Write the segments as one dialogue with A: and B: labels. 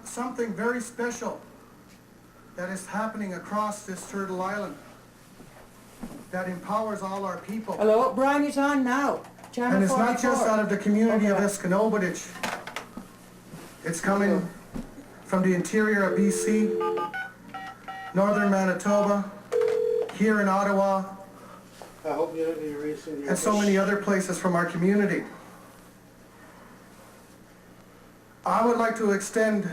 A: something very special that is happening across this Turtle Island that empowers all our people.
B: Hello, Brian is on now. Channel
A: And it's
B: 44.
A: not just out of the community of Escanobadich. It's coming from the interior of BC, northern Manitoba, here in Ottawa,
C: I hope you don't get erasing
A: and so many other places from our community. I would like to extend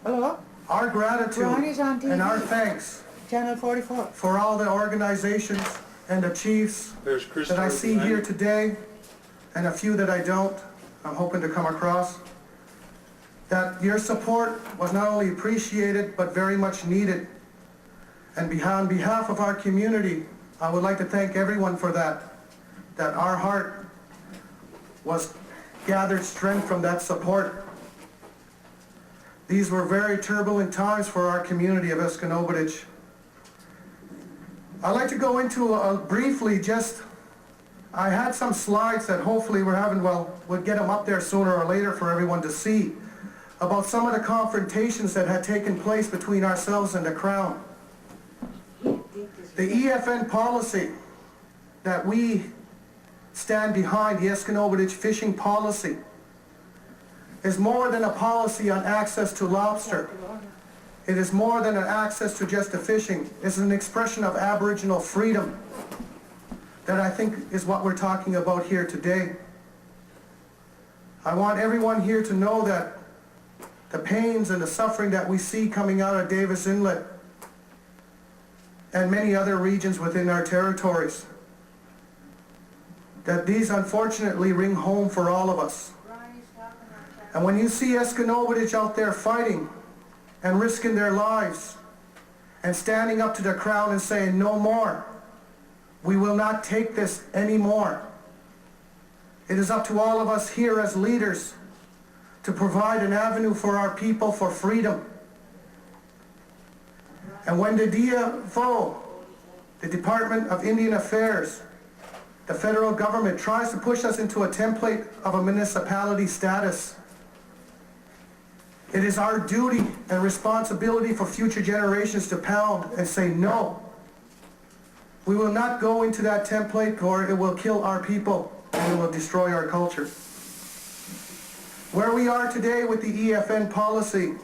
B: Hello,
A: our gratitude
B: Brian is on TV.
A: and our thanks
B: Channel 44.
A: for all the organizations and the chiefs
C: There's
A: that I see here today, and a few that I don't, I'm hoping to come across, that your support was not only appreciated, but very much needed. And on behalf of our community, I would like to thank everyone for that our heart was gathered strength from that support. These were very turbulent times for our community of Escanobadich. I'd like to go into briefly I had some slides that hopefully we'll get them up there sooner or later for everyone to see, about some of the confrontations that had taken place between ourselves and the Crown. The EFN policy that we stand behind, the Escanobadich fishing policy, is more than a policy on access to lobster. It is more than an access to just the fishing. It's an expression of Aboriginal freedom that I think is what we're talking about here today. I want everyone here to know that the pains and the suffering that we see coming out of Davis Inlet and many other regions within our territories, that these unfortunately ring home for all of us. And when you see Escanobadich out there fighting and risking their lives and standing up to the Crown and saying, no more, we will not take this anymore. It is up to all of us here as leaders to provide an avenue for our people for freedom. And when the DFO, the Department of Indian Affairs, the federal government tries to push us into a template of a municipality status, it is our duty and responsibility for future generations to pound and say no. We will not go into that template, or it will kill our people and it will destroy our culture. Where we are today with the EFN policy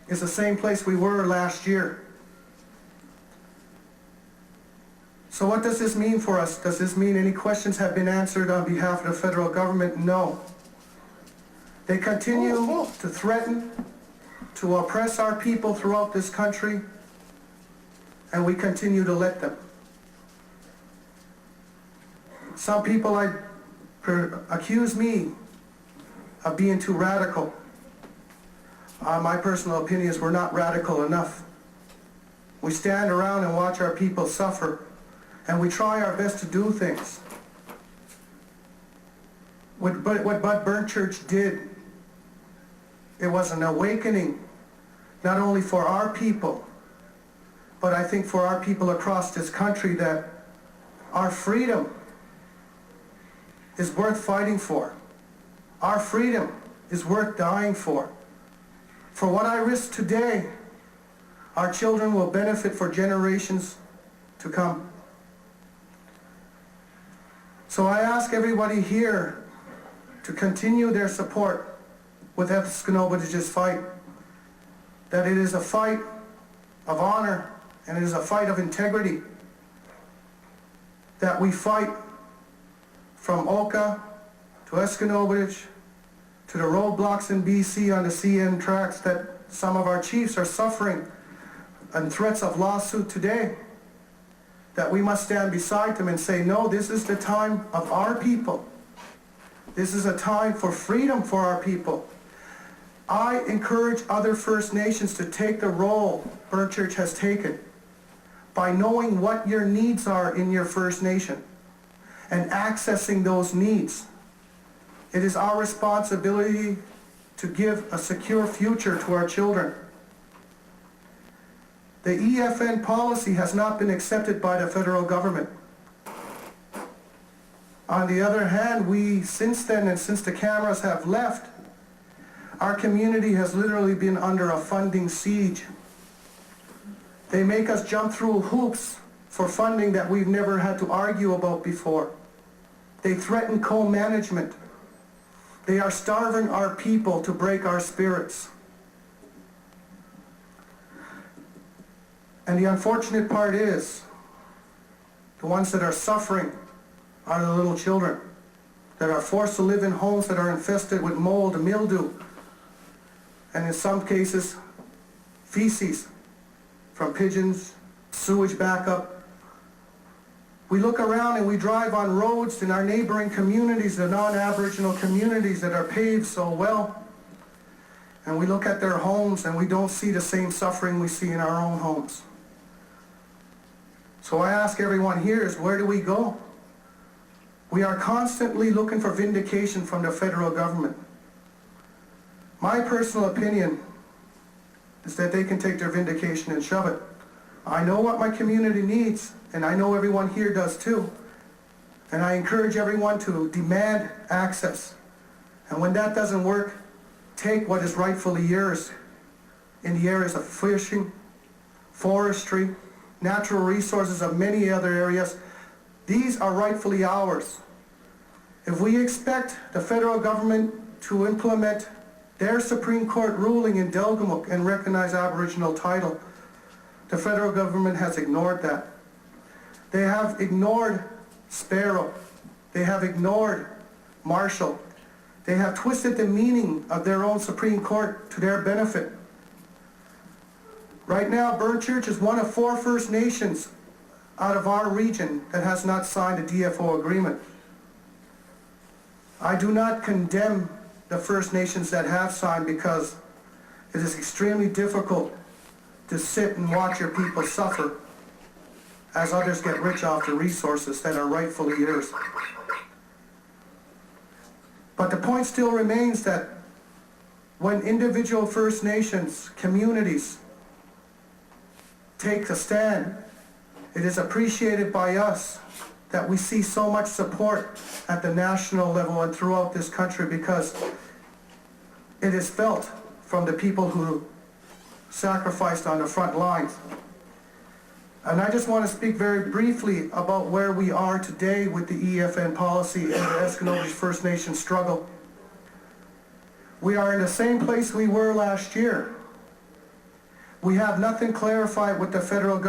A: is the same place we were last year. So what does this mean for us? Does this mean any questions have been answered on behalf of the federal government? No. They continue to threaten, to oppress our people throughout this country, and we continue to let them. Some people accuse me of being too radical. My personal opinion is we're not radical enough. We stand around and watch our people suffer, and we try our best to do things. What Bud Burnchurch did, it was an awakening, not only for our people, but I think for our people across this country, that our freedom is worth fighting for. Our freedom is worth dying for. For what I risk today, our children will benefit for generations to come. So I ask everybody here to continue their support with Escanobadich's fight, that it is a fight of honor and it is a fight of integrity, that we fight from Oka to Escanobadich to the roadblocks in BC on the CN tracks that some of our chiefs are suffering and threats of lawsuit today, that we must stand beside them and say, no, this is the time of our people. This is a time for freedom for our people. I encourage other First Nations to take the role Burnchurch has taken by knowing what your needs are in your First Nation and accessing those needs. It is our responsibility to give a secure future to our children. The EFN policy has not been accepted by the federal government. On the other hand, we, since then and since the cameras have left, Our community has literally been under a funding siege. They make us jump through hoops for funding that we've never had to argue about before. They threaten co-management. They are starving our people to break our spirits. And the unfortunate part is, the ones that are suffering are the little children that are forced to live in homes that are infested with mold and mildew, and in some cases, feces from pigeons, sewage backup. We look around and we drive on roads in our neighboring communities, the non-Aboriginal communities that are paved so well, and we look at their homes and we don't see the same suffering we see in our own homes. So I ask everyone here is, where do we go? We are constantly looking for vindication from the federal government. My personal opinion is that they can take their vindication and shove it. I know what my community needs, and I know everyone here does too. And I encourage everyone to demand access. And when that doesn't work, take what is rightfully yours in the areas of fishing, forestry, natural resources of many other areas. These are rightfully ours. If we expect the federal government to implement their Supreme Court ruling in Delgamuukw and recognize Aboriginal title, the federal government has ignored that. They have ignored Sparrow. They have ignored Marshall. They have twisted the meaning of their own Supreme Court to their benefit. Right now, Burn Church is one of 4 First Nations out of our region that has not signed a DFO agreement. I do not condemn the First Nations that have signed, because it is extremely difficult to sit and watch your people suffer as others get rich off the resources that are rightfully yours. But the point still remains that when individual First Nations communities take a stand, it is appreciated by us that we see so much support at the national level and throughout this country, because it is felt from the people who sacrificed on the front lines. And I just want to speak very briefly about where we are today with the EFN policy and the Eskenazi First Nation struggle. We are in the same place we were last year. We have nothing clarified with the federal government.